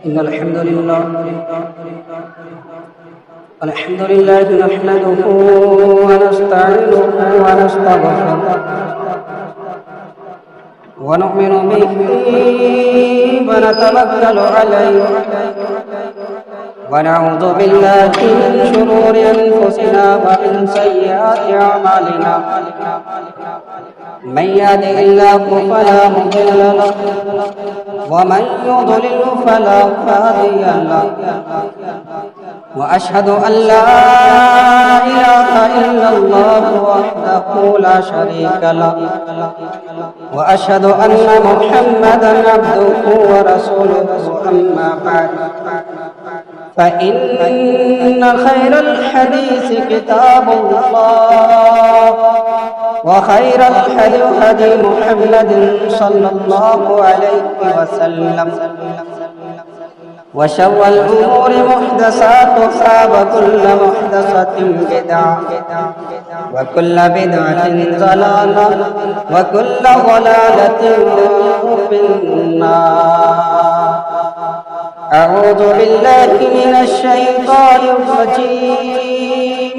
إن الحمد لله نحمده ونستعينه ونستغفره ونؤمن به ونتوكل عليه ونعوذ بالله من شرور أنفسنا ومن سيئات أعمالنا من يهده الله فلا مضل له ومن يضلل فلا هادي له وأشهد أن لا إله إلا الله وحده لا شريك له وأشهد أن محمدا عبده ورسوله أما بعد فإن خير الحديث كتاب الله وخير الهدي هدي محمد صلى الله عليه وسلم وشر الأمور محدثاتها وكل محدثة بدعة وكل بدعة ضلالة وكل ضلالة في النار. أعوذ بالله من الشيطان الرجيم.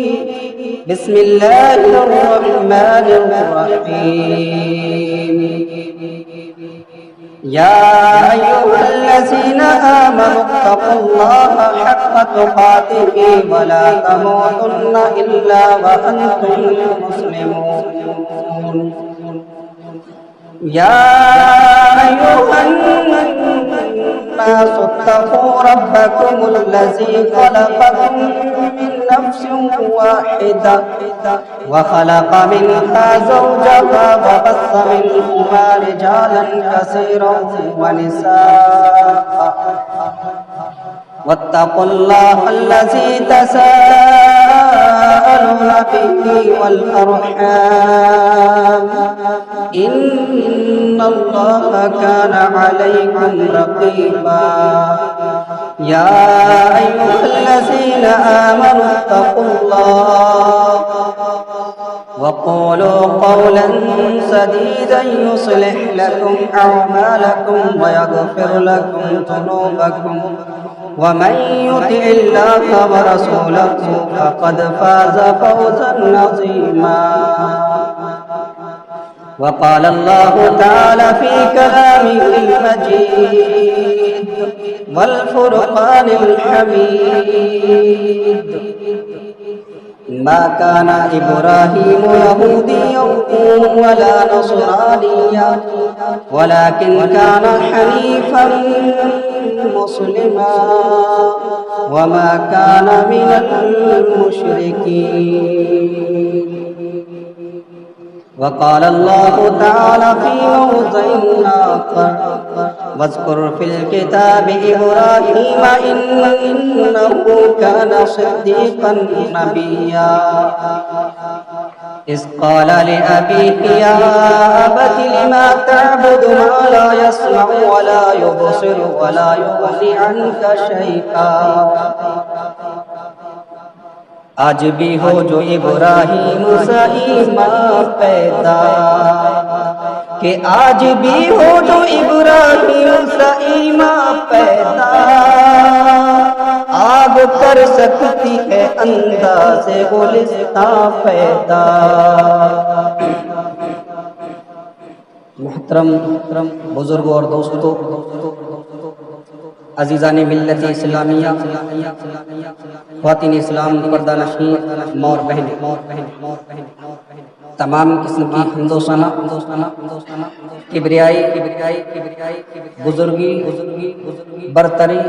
بسم الله الرحمن الرحيم. يا أيها الذين آمنوا اتقوا الله حق تقاته ولا تموتن إلا وأنتم مسلمون. يا أيها الناس اتقوا ربكم الذي خلقكم من نفس واحدة وخلق منها زوجها وبث منهما رجالا كثيرا ونساء واتقوا الله الذي تساءلون به والأرحام إن الله كان عليكم رقيبا. يا أيها الذين آمنوا اتقوا الله وقولوا قولا سديدا يصلح لكم أعمالكم ويغفر لكم ذنوبكم ومن يطع الله ورسوله فقد فاز فوزا عظيما. وقال الله تعالى في كلامه المجيد والفرقان الحميد. ما كان إبراهيم يهوديا ولا نصرانيا ولكن كان حنيفا مسلما وما كان من المشركين. وقال الله تعالى في موضع آخر واذكر في الكتاب إبراهيم إنه كان صديقا نبيا إذ قال لأبيه يا أبت لما تعبد ما لا يسمع ولا يبصر ولا يغني عنك شيئا. آج بھی ہو جو ابراہیم سا ایمان پیدا کہ آج بھی ہو جو ابراہیم سا ایمان پیدا آگ کر سکتی ہے انداز گلستاں پیدا. محترم بزرگوں اور دوستوں، عزیزان ملت اسلامیہ، خواتین اسلام، پردہ نشین ماں اور بہن، تمام قسم کی حمد و ثنا، کبریائی، بزرگی، برتری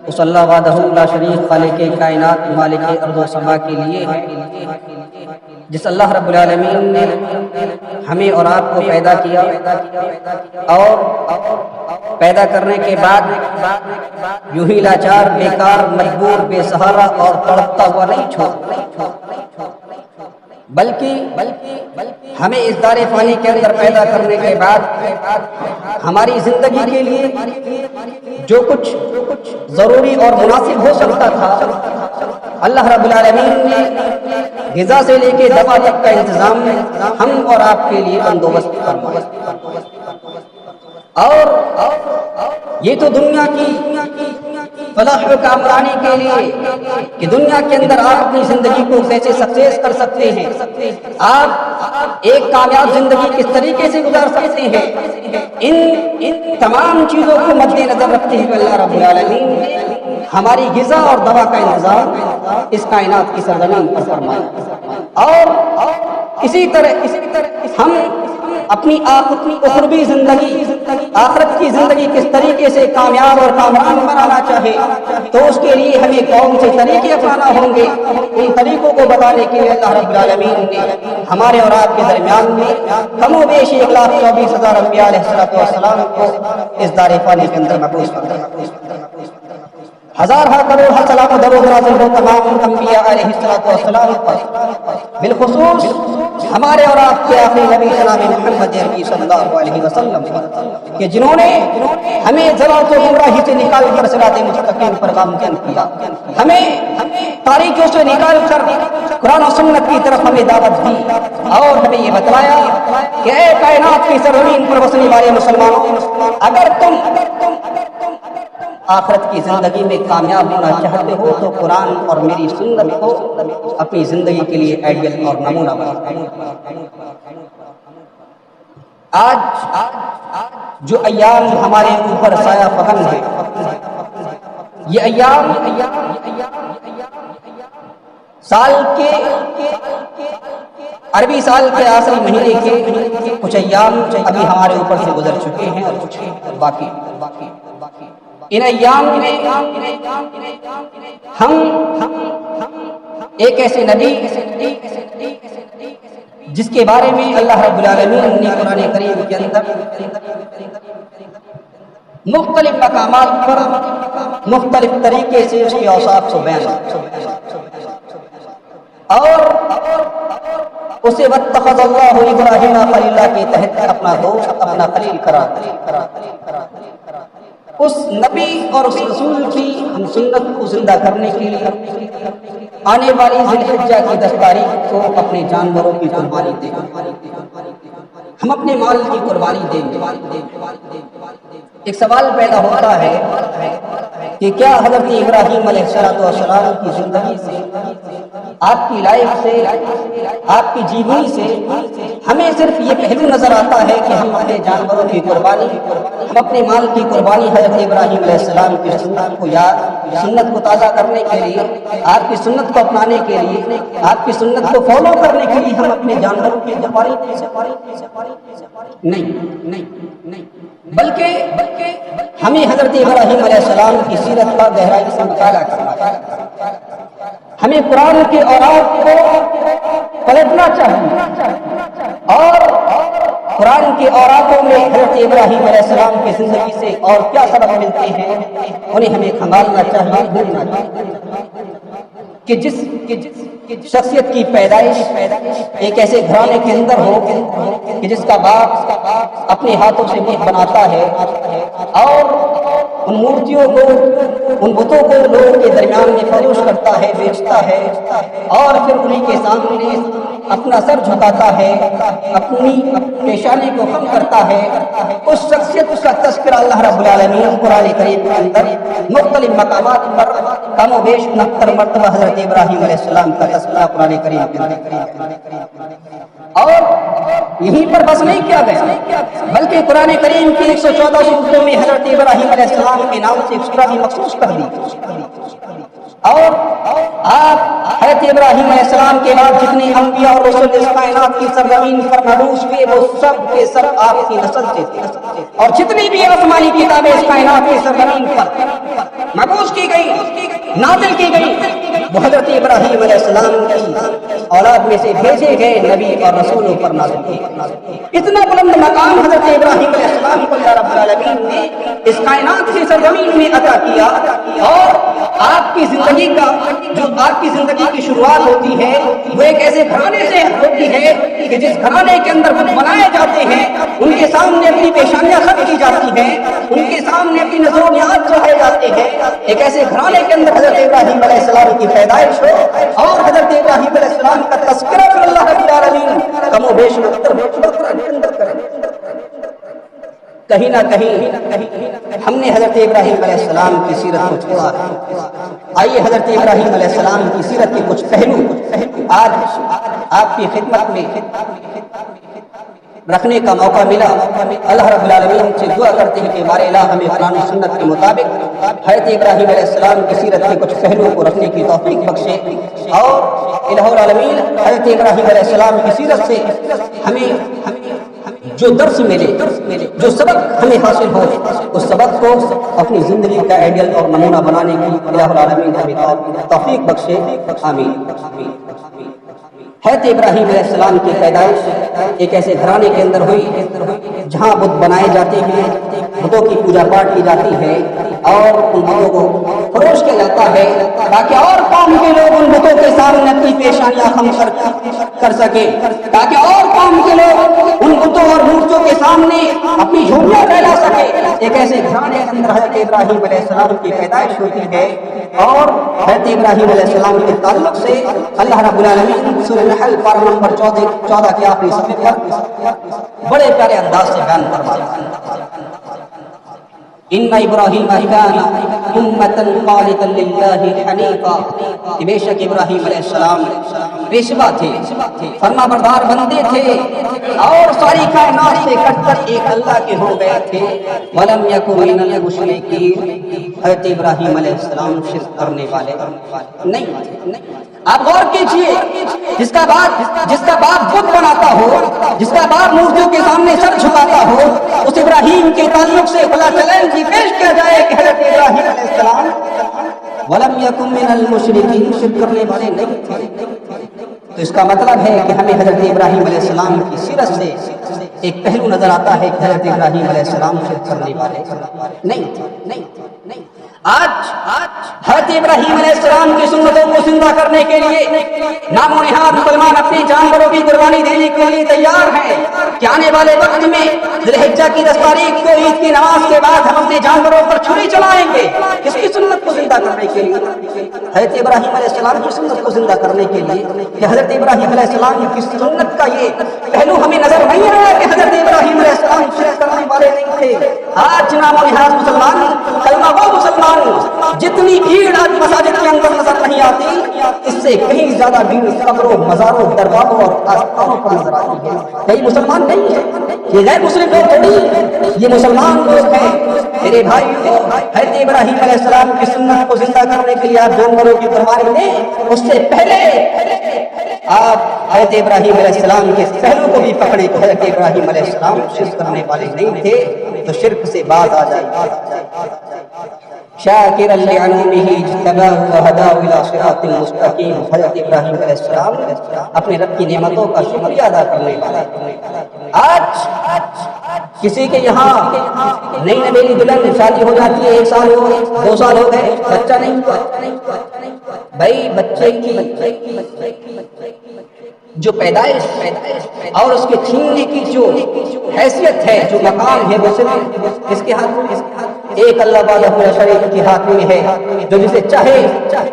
اس اللہ وحدہ لا شریک خالق کائنات مالک ارض و سما کے لیے ہے جس اللہ رب العالمین نے ہمیں اور آپ کو پیدا کیا اور پیدا کرنے کے بعد یوں ہی لاچار، بیکار، مجبور، بے سہارا اور تڑپتا ہوا نہیں چھوڑا، بلکہ ہمیں اس دار فانی کے اندر پیدا کرنے کے بعد ہماری زندگی کے لیے جو کچھ ضروری اور مناسب ہو سکتا تھا اللہ رب العالمین نے غذا سے لے کے دوا تک کا انتظام ہم اور آپ کے لیے بندوبست فرمایا. اور یہ تو دنیا کی فلاح و کامرانی کے لیے کہ دنیا کے اندر آپ اپنی زندگی کو کیسے سکسیس کر سکتے ہیں، آپ ایک کامیاب زندگی کس طریقے سے گزار سکتے ہیں، ان تمام چیزوں کو مد نظر رکھتے ہوئے اللہ رب العالمین نے ہماری غذا اور دوا کا انتظام اس کائنات کی سرزمین پر فرمایا، اور اسی طرح ہم اپنی اخروی زندگی، آخرت کی زندگی کس طریقے سے کامیاب اور کامران بنانا چاہے تو اس کے لیے ہمیں کون سے طریقے اپنانا ہوں گے، ان طریقوں کو بتانے کے لیے اللہ رب العالمین نے ہمارے اور آپ کے درمیان میں کم و بیش 1,24,000 انبیاء علیہ السلام کو اس دار فانی کے اندر مبعوث فرمایا۔ ہزارہ کروڑ سلام و درود نازل ہو تمام انبیاء علیہ السلام پر، بالخصوص ہمارے اور آپ کے آخری نبی جناب محمد عربی صلی اللہ علیہ وسلم پر، کہ جنہوں نے ہمیں ضلالت و گمراہی سے نکال کر صراط مستقیم پر گامزن کیا، ہمیں تاریکیوں سے نکال کر قرآن و سنت کی طرف ہمیں دعوت دی، اور ہمیں یہ بتلایا کہ اے کائنات کی سرزمین پر بسنے والے مسلمانوں، اگر تم آخرت کی زندگی میں کامیاب ہونا چاہتے ہو تو قرآن اور میری سنت کو اپنی زندگی کے لیے آئیڈیل اور نمونہ بناؤ۔ آج جو ایام ہمارے اوپر سایہ فکن ہے، یہ ایام سال کے عربی سال کے آخری مہینے کے کچھ ایام ابھی ہمارے اوپر سے گزر چکے ہیں اور کچھ باقی۔ ان ایام میں ہم ایک ایسے نبی جس کے بارے میں اللہ رب العالمین نے قرآن کریم کے اندر مختلف مقامات پر مختلف طریقے سے اس کے اوصاف کو بیان، اور اسے واتخذ اللہ ابراہیم خلیلا کے تحت اپنا دوست، اپنا خلیل قرار دیا۔ اس نبی اور اس رسول کی ہم سنت کو زندہ کرنے کے لیے آنے والی ذی الحجہ کی 10 تاریخ کو اپنے جانوروں کی قربانی دیں، ہم اپنے مال کی قربانی دیں۔ ایک سوال پیدا ہوتا ہے کہ کیا حضرت ابراہیم علیہ السلام کی زندگی سے، آپ کی لائف سے، آپ کی جیونی سے ہمیں صرف یہ پہلو نظر آتا ہے کہ ہم اپنے جانوروں کی قربانی، ہم اپنے مال کی قربانی حضرت ابراہیم علیہ السلام کی سنت کو یاد، سنت کو تازہ کرنے کے لیے، آپ کی سنت کو اپنانے کے لیے، آپ کی سنت کو فالو کرنے کے لیے ہم اپنے جانوروں کی قربانی دے سکتے؟ نہیں، بلکہ ہمیں حضرت ابراہیم علیہ السلام کی سیرت کا گہرائی سے مطالعہ کرنا چاہیے، ہمیں قرآن کے اوراق کو پلٹنا چاہیے، اور قرآن کے اوراقوں میں حضرت ابراہیم علیہ السلام کی زندگی سے اور کیا سبق ملتے ہیں انہیں ہمیں کھنگالنا چاہیے، ڈھونڈنا چاہیے کہ جس شخصیت کی پیدائش ایک ایسے گھرانے کے اندر ہو کہ جس کا باپ اپنے ہاتھوں سے بت بناتا ہے اور ان مورتیوں کو، ان بتوں کو لوگوں کے درمیان میں فروش کرتا ہے، بیچتا ہے، اور پھر انہیں کے سامنے اپنا سر جھکاتا ہے، اپنی پیشانی کو خم کرتا ہے، اس شخصیت کا تذکرہ اللہ رب العالمین قرآن کریم کے اندر مختلف مقامات پر کم و بیش 69 مرتبہ حضرت ابراہیم علیہ السلام کا تذکرہ قرآن کریم کے اندر، اور یہیں پر بس نہیں کیا گیا بلکہ قرآن کریم کی 114 سورتوں میں حضرت ابراہیم علیہ السلام کے نام سے ایک سورہ بھی مخصوص کر دی، اور آپ حضرت ابراہیم علیہ السلام کے بعد جتنے انبیاء اور رسول اس کائنات کی سرزمین پر مبعوث ہوئے وہ سب کے سب آپ کی نسل سے تھے، اور جتنی بھی آسمانی کتابیں اس کائنات کی سرزمین پر مبعوث کی گئی، نازل کی گئی، وہ حضرت ابراہیم علیہ السلام کی اولاد میں سے بھیجے گئے نبی اور رسولوں پر نازل کی۔ اتنا بلند مقام حضرت ابراہیم علیہ السلام کو اللہ رب العالمین نے اس کائنات کی سرزمین میں عطا کیا، اور آپ کی زندگی کا جو آپ کی زندگی کی شروعات ہوتی ہے وہ ایک ایسے گھرانے سے ہوتی ہے کہ جس گھرانے کے اندر بت بنائے جاتے ہیں، ان کے سامنے اپنی پیشانیاں خم کی جاتی ہیں، ان کے سامنے اپنی نظر و نیاز چڑھائے جاتے ہیں۔ ایک ایسے گھرانے کے اندر حضرت ابراہیم علیہ السلام کی پیدائش ہو اور حضرت ابراہیم علیہ السلام کا تذکرہ اللہ رب العالمین کم و بیش مختلف کرے۔ کہیں نہ کہیں ہم نے حضرت ابراہیم علیہ السلام کی سیرت کو چھوڑا ہے۔ آئیے حضرت ابراہیم علیہ السلام کی سیرت کے کچھ پہلو آج آپ کی خدمت میں رکھنے کا موقع ملا۔ اللہ رب العالمین سے دعا کرتے ہیں کہ ہمارے الہ ہمیں قرآن و سنت کے مطابق حضرت ابراہیم علیہ السلام کی سیرت کے کچھ پہلوؤں کو رکھنے کی توفیق بخشے، اور الہ العالمین حضرت ابراہیم علیہ السلام کی سیرت سے ہمیں جو درس ملے، جو سبق ہمیں حاصل ہو، اس سبق کو اپنی زندگی کا آئیڈیل اور نمونہ بنانے کی الہ العالمین ہمیں توفیق بخشے، آمین۔ حضرت ابراہیم علیہ السلام کی پیدائش ایک ایسے گھرانے کے اندر ہوئی جہاں بت بنائے جاتے ہیں، بتوں کی پوجا پاٹ کی جاتی ہے اور ان بتوں کو فروش کیا جاتا ہے تاکہ اور قوم کے لوگ ان بتوں کے سامنے اپنی پیشانیاں خم کر سکیں، تاکہ اور قوم کے لوگ ان بتوں اور مورتوں کے سامنے اپنی جھولیاں پھیلا سکیں۔ ایک ایسے گھرانے کے اندر حضرت ابراہیم علیہ السلام کی پیدائش ہوتی ہے، اور حضرت ابراہیم علیہ السلام کے تعلق سے اللہ رب العالمین سورہ نحل پارہ نمبر 14 کے آخری صفحے پر بڑے پیارے انداز سے بیان فرماتا ہے، ان ابراہیم کان امۃ قانتا للہ حنیفا، کہ بے شک ابراہیم علیہ السلام پیشوا تھے، فرما بردار بندے تھے، اور ساری کائنات سے کٹ کر ایک اللہ کے ہو گئے تھے، ولم یکن من المشرکین، حضرت ابراہیم علیہ السلام شرک کرنے والے نہیں تھے۔ آپ غور کیجئے، جس کا باپ بت بناتا ہو، جس کا باپ مورتیوں کے سامنے سر جھکاتا ہو، اس ابراہیم کے تعلق سے بلا چیلنج پیش کیا جائے کہ حضرت ابراہیم علیہ السلام ولم یکن من المشرکین، شرک کرنے والے نہیں تھے۔ تو اس کا مطلب ہے کہ ہمیں حضرت ابراہیم علیہ السلام کی سیرت سے ایک پہلو نظر آتا ہے کہ حضرت ابراہیم علیہ السلام شرک کرنے والے نہیں تھے۔ آج حضرت ابراہیم علیہ السلام کی سنتوں کو زندہ کرنے کے لیے نام و نہاد مسلمان اپنے جانوروں کی قربانی دینے کے لیے تیار ہیں کہ آنے والے وقت میں ذی الحجہ کی 10 تاریخ کو عید کی نماز کے بعد ہم اپنے جانوروں پر چھری چلائیں گے، اس کی سنت کو زندہ کرنے کے لیے، حضرت ابراہیم علیہ السلام کی سنت کو زندہ کرنے کے لیے، کہ حضرت ابراہیم علیہ السلام کی سنت کا یہ پہلو ہمیں نظر نہیں آیا کہ حضرت ابراہیم علیہ السلام شرک کرنے والے نہیں تھے۔ آج نام و نہاد مسلمان، کلمہ وہ مسلمان جتنی بھیڑ آج مساجد کے اندر نظر نہیں آتی، اس سے کہیں زیادہ بھیڑ قبروں، مزاروں، درباروں اور آستانوں پر نظر آتی ہے۔ کئی مسلمان نہیں ہے، یہ غیر مسلم لوگ تھوڑی، یہ مسلمان لوگ ہیں۔ میرے بھائیو، حضرت ابراہیم علیہ السلام کی سنت کو زندہ کرنے کے لیے آپ جانوروں کی قربانی دیں، اس سے پہلے آپ حضرت ابراہیم علیہ السلام کے پہلو کو بھی پکڑے کہ حضرت ابراہیم علیہ السلام شرک کرنے والے نہیں تھے، تو شرک سے باز آ جائے۔ شاکرا لانعمه اجتباه وهداه الى صراط مستقیم، حضرت ابراہیم علیہ السلام اپنے رب کی نعمتوں کا شکریہ ادا کرنے والے۔ آج کسی کے یہاں نئی نویلی دلہن شادی ہو جاتی ہے، 1 سال ہو گئے، 2 سال ہو گئے، بچہ نہیں ہوا، بھائی بچے کی جو پیدائش اور اس کے چھیننے کی جو حیثیت ہے، جو مقام ہے، وہ صرف اس کے ہاتھ ایک اللہ وحدہ لا شریک کے ہاتھ میں ہے، جو جسے چاہے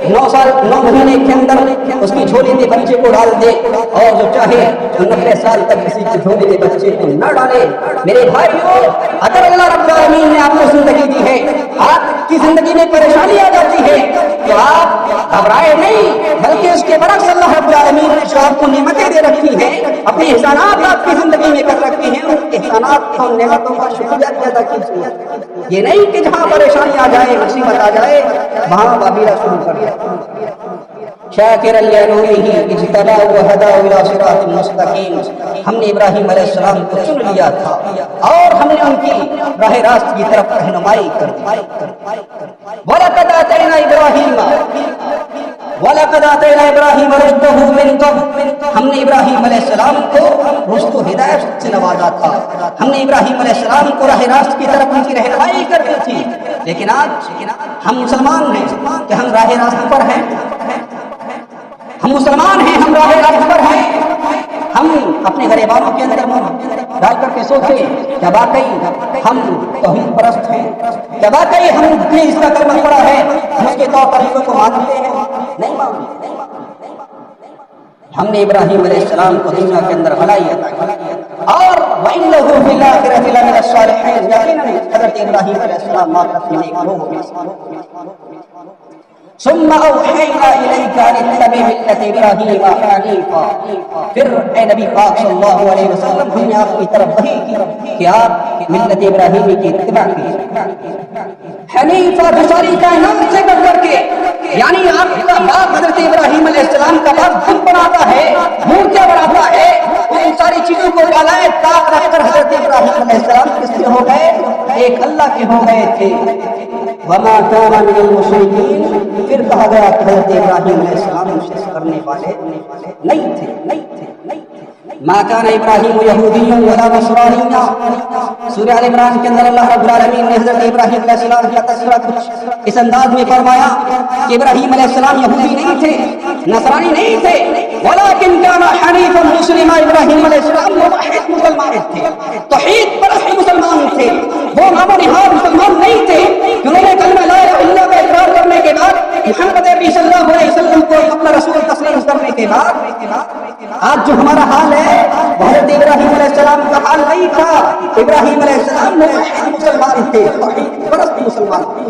9 مہینے کے اندر اس کی جھولی میں بچے کو ڈال دے، اور جو چاہے 90 سال تک کسی کی جھولی میں بچے کو نہ ڈالے۔ میرے بھائیو، اگر اللہ رب العالمین نے آپ کو زندگی دی ہے، آپ کی زندگی میں پریشانی آ جاتی ہے، تو آپ گھبرائے نہیں، بلکہ اس کے برعکس اللہ رب العالمین نے جو آپ کو نعمتیں دے رکھی ہیں، اپنے احسانات آپ کی زندگی میں کر رکھے ہیں، ان احسانات اور نعمتوں کا شکریہ ادا کیجیے۔ یہ نہیں کہ جہاں پریشانی آ جائے، مصیبت آ جائے، وہاں وابیلا شروع کر دیں۔ شاکرا لانعمه اجتباه وهداه الى صراط مستقیم، ہم نے ابراہیم علیہ السلام کو چن لیا تھا اور ہم نے ان کی راہ راست کی طرف رہنمائی کر دی۔ وَلَقَدْ آتَيْنَا إِبْرَاهِيمَ رُشْدَهُ مِنْ قَبْلُ، ہم نے ابراہیم علیہ السلام کو رشد و ہدایت سے نوازا تھا، ہم نے ابراہیم علیہ السلام کو راہ راست کی طرف ان کی رہنمائی کر دی تھی۔ لیکن آج ہم مسلمان ہیں کہ ہم راہ راست پر ہیں، ہم مسلمان ہیں، ہم راہ راست پر ہیں، ہم اپنے غریبانوں کے اندر منہ ڈال کر کے سوچیں کیا واقعی ہم توحید پرست ہیں، کیا واقعی ہم نے اس کا کلمہ پڑھا ہے، ہم اس کے طور طریقوں کو مانتے ہیں؟ نہیں مانتے۔ ہم نے ابراہیم علیہ السلام کو دنیا کے اندر بھلائی عطا کی اور وَإِنَّهُ فِي الْآخِرَةِ لَمِنَ الصَّالِحِينَ یقیناً حضرت ابراہیم علیہ السلام آخرت میں نیک لوگوں میں سے ثم اوحینا الیک ان اتبع ملت ابراہیم حنیفا پھر اے نبی پاک صلی اللہ علیہ وسلم ہم نے آپ کی طرف وحی کی کہ آپ ملت ابراہیمی کی اتباع کیجیے حنیفا جو ساری کائنات سے بڑھ کر کے یعنی آپ کا باپ حضرت ابراہیم علیہ السلام کا باپ خود بناتا ہے مورتیاں بناتا ہے ان ساری چیزوں کو بالائے طاق رکھ کر حضرت ابراہیم علیہ السلام کس کے ہو گئے ایک اللہ کے ہو گئے تھے وما كان من المشركين پھر کہا گیا کہ حضرت ابراہیم علیہ السلام شرک کرنے والے نہیں تھے ما كان ابراہیم یہودی ولا نصرانی سورہ ال عمران کے اندر اللہ رب العالمین نے حضرت ابراہیم علیہ السلام کا تذکرہ کچھ اس انداز میں فرمایا کہ ابراہیم علیہ السلام یہودی نہیں تھے نصرانی نہیں تھے ولكن كان حنیفا مسلما ابراہیم علیہ السلام موحد مسلمان تھے توحید پرست مسلمان تھے وہ نام و نہاد مسلمان نہیں تھے انہوں نے کلمہ لا الہ الا اللہ کا اقرار کرنے کے بعد محمد عربی صلی اللہ علیہ وسلم کو اپنا رسول تسلیم کرنے کے بعد آج جو ہمارا حال ہے وہ حضرت ابراہیم علیہ السلام کا حال نہیں تھا ابراہیم علیہ السلام موحد مسلمان تھے توحید پرست مسلمان تھے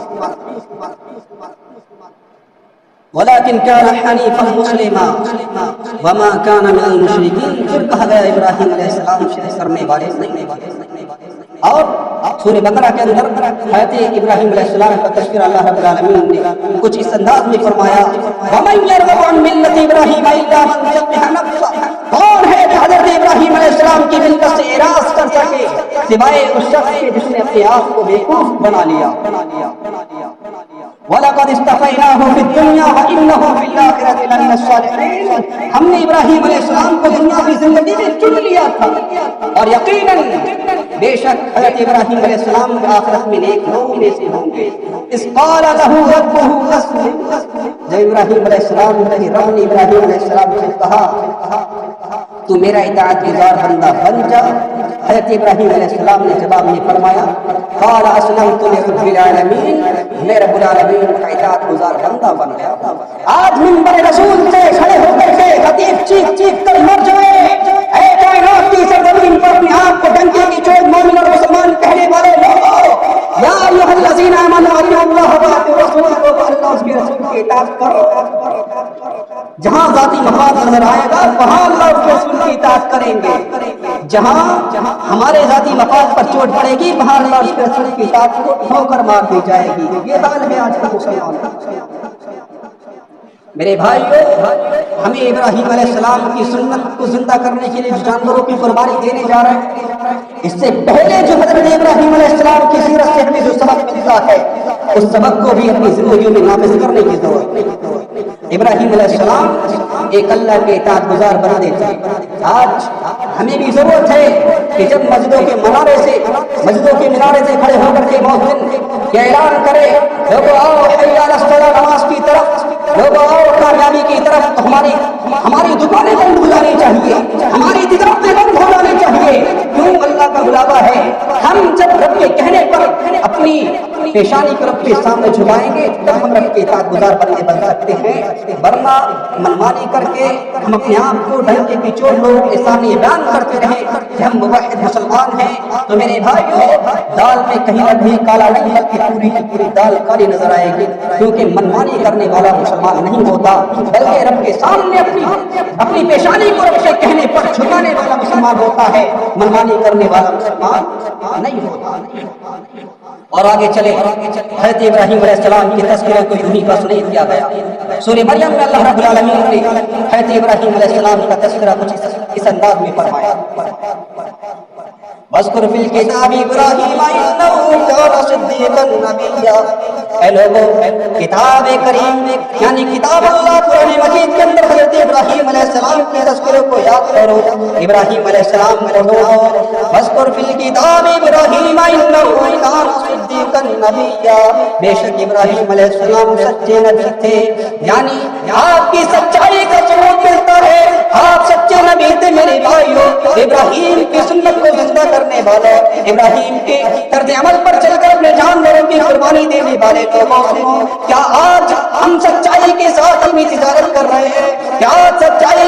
ولكن كان حنيفا مسلما وما كان من المشركين پھر کہا گیا ابراہیم علیہ السلام شرک کرنے والے نہیں اور سورہ بقرہ کے اندر حضرت ابراہیم علیہ السلام کا تذکرہ اللہ رب العالمین نے کچھ اس انداز میں فرمایا وَمَن يَرْغَبُ عَن مِلَّةِ إِبْرَاهِيمَ إِلَّا مَن سَفِهَ نَفْسَهُ کون ہے جو حضرت ابراہیم علیہ السلام کی ملت سے اعراض کر سکے سوائے اس شخص کے جس نے اپنے آپ کو بیوقوف بنا لیا وَلَقَدِ اسْتَفَيْنَاهُ فِي الدُّنْيَا وَإِنَّهُ فِي الْآخِرَةِ لَمِنَ الصَّالِحِينَ ہم نے ابراہیم علیہ السلام کو دنیا کی زندگی میں چن لیا تھا اور یقیناً بے شک حضرت ابراہیم علیہ السلام آخرت میں نیک لوگوں میں سے ہوں گے اذ قال له ربه اسلم جب ابراہیم علیہ السلام کے رب نے ابراہیم علیہ السلام سے کہا تو میرا اطاعت گزار بندہ بن جا حضرت ابراہیم علیہ السلام نے جواب میں فرمایا قال اسلمت لرب العالمین میں رب العالمین کا اطاعت گزار بندہ بن گیا آج منبر رسول سے کھڑے ہو کر کے خطیب چیخ چیخ کر مر جائے اے کائنات کی سرزمین پر اپنے آپ کو ڈنکے کی چوٹ مومن اور مسلمان کہنے والے لوگوں یا ایھا الذین آمنوا اطیعوا اللہ واطیعوا الرسول اللہ اس کے رسول کی اطاعت کرو جہاں ذاتی مفاد نظر آئے گا وہاں اللہ اس کے رسول کی اطاعت کریں گے جہاں ہمارے ذاتی مفاد پر چوٹ پڑے گی وہاں اللہ اس کے رسول کی اطاعت کو ٹھوکر مار دی جائے گی یہ حال ہے آج کا مسلمان میرے بھائیو ہمیں ابراہیم علیہ السلام کی سنت کو زندہ کرنے کے لیے جانوروں کی قربانی دینے جا رہے ہیں اس سے پہلے جو حضرت ابراہیم علیہ السلام کی سیرت سے ہمیں جو سبق ملتا ہے اس سبق کو بھی اپنی زندگیوں میں نافذ کرنے کی ضرورت ہے ابراہیم علیہ السلام ایک اللہ کے اطاعت گزار بندے تھے آج ہمیں بھی ضرورت ہے کہ جب مسجدوں کے منارے سے کھڑے ہو کر کے مؤذن یہ اعلان کرے لوگوں آؤ حی علی الصلاۃ نماز کی طرف لوگوں آؤ کامیابی کی طرف تو ہماری دکانیں بند ہو جانی چاہیے ہماری تجارتیں بند ہو جانی چاہیے کیوں اللہ کا بلاوا ہے ہم جب رب کے کہنے پر اپنی پیشانی کو رب کے سامنے جھکائیں گے تب ہم رب کے اطاعت گزار بندے بن سکتے ہیں ورنہ منمانی کر کے ہم اپنے آپ کو ڈنکے کی چوٹ لوگوں کے سامنے بیان کرتے رہے کہ ہم موحد مسلمان ہیں تو میرے بھائیو دال میں کہیں نہ کہیں کالا نہیں بلکہ پوری کی پوری دال کالی نظر آئے گی کیونکہ منمانی کرنے والا مسلمان نہیں ہوتا بلکہ رب کے سامنے اپنی پیشانی کو رب کے کہنے پر جھکانے والا مسلمان ہوتا ہے منمانی کرنے والا مسلمان نہیں ہوتا اور آگے چلے حضرت ابراہیم علیہ السلام کے تذکرے کو یوں ہی بس نہیں کیا گیا سورہ مریم میں اللہ رب العالمین نے حضرت ابراہیم علیہ السلام کا تذکرہ کچھ اس انداز میں فرمایا واذکر فی الکتاب ابراہیم انہ کان صدیقا نبیا اے لوگوں کتاب کریم یعنی کتاب اللہ قرآن مجید کے اندر حضرت ابراہیم علیہ السلام کے تذکرے کو یاد کرو ابراہیم علیہ السلام پڑھو واذکر فی الکتاب ابراہیم انہ کان صدیقا نبیا بے شک ابراہیم علیہ السلام سچے نبی تھے یعنی آپ کی سچائی کا ثبوت ملتا ہے آپ سچے نبی تھے میرے بھائیو ابراہیم کی سنت کو زندہ کرنے والے ابراہیم کے طرز عمل پر چل کر اپنے جانوروں کی قربانی دینے والے لوگوں کیا آج ہم سچائی کے ساتھ اپنی تجارت کر رہے ہیں کیا آج سچائی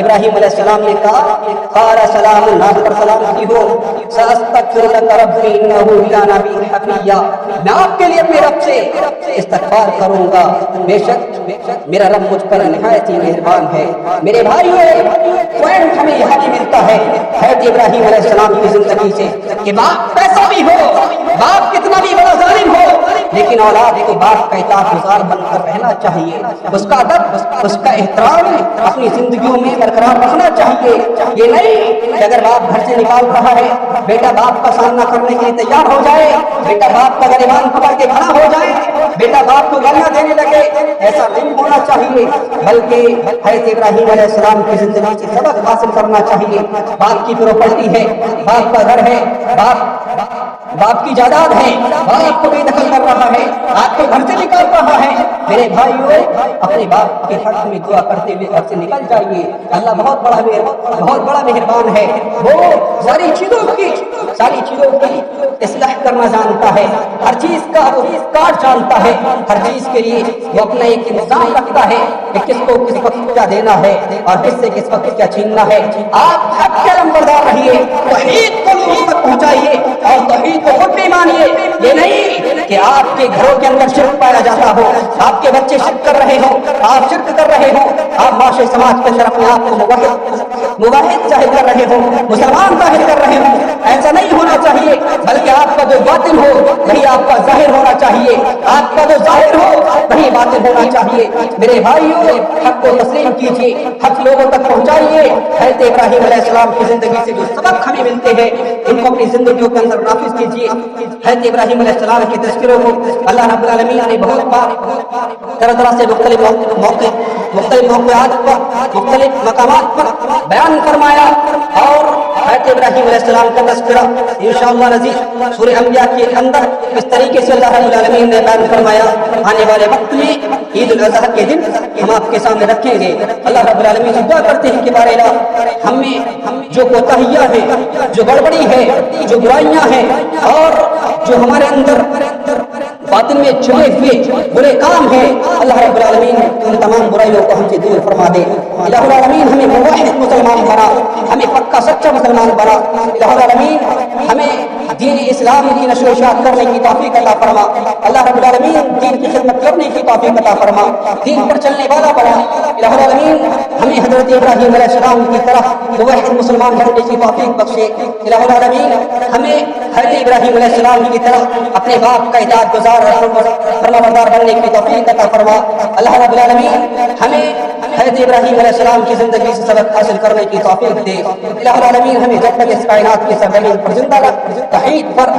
ابراہیم علیہ السلام نے کہا قال سلام اللہ پر سلام کی ہو ساستغفر لک ربی انہ کان بی حفیا، میں آپ کے لیے اپنے رب سے استغفار کروں گا، بے شک میرا رب مجھ پر نہایت ہی مہربان ہے۔ میرے بھائیو پوائنٹ ہمیں یہاں بھی ملتا ہے حضرت ابراہیم علیہ السلام کی زندگی سے کہ باپ کیسا بھی ہو، باپ کتنا بھی بڑا ظالم ہو، لیکن اولاد کو باپ کا اطاعت گزار بن کر رہنا چاہیے، اس کا ادب اس کا احترام اپنی زندگیوں میں برقرار رکھنا چاہیے۔ یہ نہیں کہ اگر باپ گھر سے نکال رہا ہے بیٹا باپ کا سامنا کرنے کے لیے تیار ہو جائے، بیٹا باپ کا گریبان پکڑ کے کھڑا ہو جائے، بیٹا باپ کو گالیاں دینے لگے، ایسا نہیں ہونا چاہیے، بلکہ حضرت ابراہیم علیہ السلام کی زندگی سے سبق حاصل کرنا چاہیے۔ باپ کی پراپرٹی ہے، باپ کا گھر ہے، باپ کی جائیداد ہے، باپ کو بے دخل کر رہا ہے، آپ کو گھر سے نکال رہا ہے، میرے بھائیو اپنے باپ کے حق میں دعا کرتے ہوئے گھر سے نکل جائیے، اللہ بہت بڑا مہربان ہے، وہ ساری چیزوں کی اصلاح کرنا جانتا ہے، ہر چیز کا کاٹ جانتا ہے، ہر چیز کے لیے وہ اپنا ایک انتظام رکھتا ہے کہ کس کو کس وقت کیا دینا ہے اور کس سے کس وقت کیا چھیننا ہے۔ آپ حق کے علمبردار رہیے، توحید کو لوگوں تک پہنچائیے اور توحید کو خود بھی مانیے۔ یہ نہیں کہ آپ کے گھروں کے اندر شرک پایا جاتا ہو، آپ کے بچے شرک کر رہے ہوں، آپ شرک کر رہے ہوں، آپ معاشرے سماج کے اندر اپنے آپ کو موحد ظاہر کر رہے ہوں، مسلمان ظاہر کر رہے ہوں، ایسا نہیں ہونا چاہیے، بلکہ آپ کا جو باطن ہو وہی آپ کا ظاہر ہونا چاہیے، آپ کا جو ظاہر ہو وہی باطن ہونا چاہیے۔ میرے بھائیوں حق کو تسلیم کیجیے، حق لوگوں تک پہنچائیے۔ حضرت ابراہیم علیہ السلام کی زندگی سے جو سبق ہمیں ملتے ہیں ان کو اپنی زندگیوں کے اندر نافذ کیجیے۔ حضرت ابراہیم علیہ السلام کے تذکروں کو اللہ رب العالمین نے بہت بار طرح طرح سے مختلف موقعات پر مختلف مقامات پر بیان فرمایا، اور حضرت ابراہیم علیہ السلام کا تذکرہ انشاءاللہ العزیز سورہ انبیاء کے اندر اس طریقے سے اللہ رب العالمین نے بیان فرمایا۔ آنے والے وقت میں عید الاضحیٰ کے دن ہم آپ کے سامنے رکھیں گے۔ اللہ رب العالمین سے دعا کرتے ہیں کہ بار الہ ہمیں جو کوتاہیاں ہیں، جو گڑبڑی ہے، جو برائیاں ہیں اور جو ہمارے اندر باطن میں چھپے ہوئے برے کام ہیں، اللہ رب العالمین ان تمام برائیوں کو ہم سے دور فرما دے۔ الہ العالمین ہمیں موحد مسلمان بنا، ہمیں پکا سچا مسلمان بنا۔ الہ العالمین ہمیں دین اسلام کی نشر و اشاعت کرنے کی توفیق عطا فرما۔ اللہ رب العالمین دین کی خدمت کرنے کی توفیق عطا فرما، دین پر چلنے والا بنا۔ الہ العالمین ہمیں حضرت ابراہیم علیہ السلام کی طرح موحد مسلمان بننے کی توفیق بخشے۔ الہ العالمین ہمیں حضرت ابراہیم علیہ السلام کی طرح اپنے باپ کا اطاعت گزار فرمانبردار بننے کی توفیق عطا فرما۔ اللہ رب العالمین ہمیں حضرت ابراہیم علیہ السلام کی زندگی سے سبق حاصل کرنے کی توفیق دے۔ الہ العالمین ہمیں جب تک اس کائنات کی سرزمین پر زندہ رکھ، توحید پر،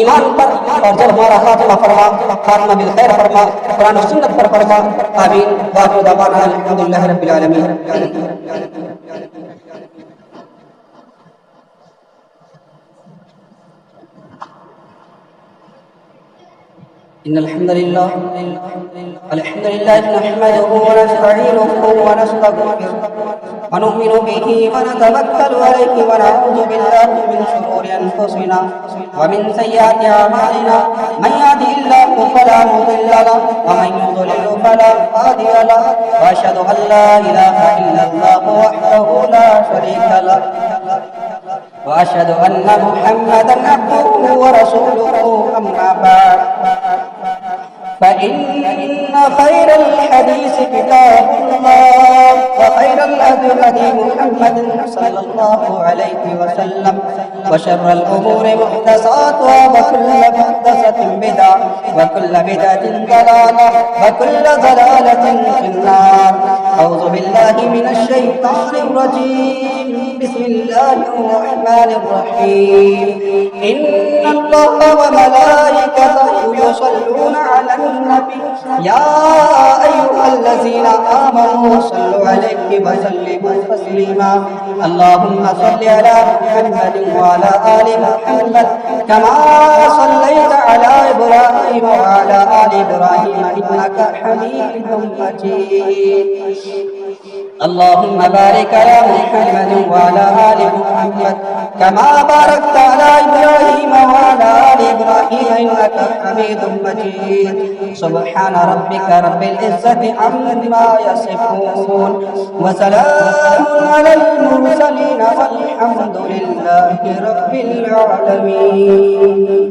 ایمان پر، اور جب ہمارا خاتمہ فرما، خاتمہ بالخیر فرما، قرآن و سنت پر فرما۔ آمین۔ وآخر دعوانا الحمدللہ رب العالمین۔ إن الحمد لله نحمده ونستعينه ونستغفره ونؤمن به ونتوكل عليه ونعوذ بالله من شرور أنفسنا ومن سيئات أعمالنا من يهده الله فلا مضل له ومن يضلل فلا هادي له وأشهد أن لا إله إلا الله وحده لا شريك له وأشهد أن محمدا عبده ورسوله أما بعد فإن خير الحديث كتاب الله وخير الهدي هدي محمد صلى الله عليه وسلم وشر الأمور محدثاتها وكل محدثة بدعة وكل بدعة ضلالة وكل ضلالة في النار أعوذ بالله من الشيطان الرجيم بسم الله الرحمن الرحيم إن الله وملائكته يصلون على النبي يا أيها الذين آمنوا صلوا عليه وسلموا تسليما اللهم صل على محمد وعلى آل محمد كما صليت على إبراهيم وعلى آل إبراهيم إنك حميد مجيد اللهم بارك على محمد وعلى آل محمد كما باركت على إبراهيم وعلى آل إبراهيم إنك حميد مجيد سبحان ربك رب العزة عما يصفون وسلام على المرسلين والحمد لله رب العالمين.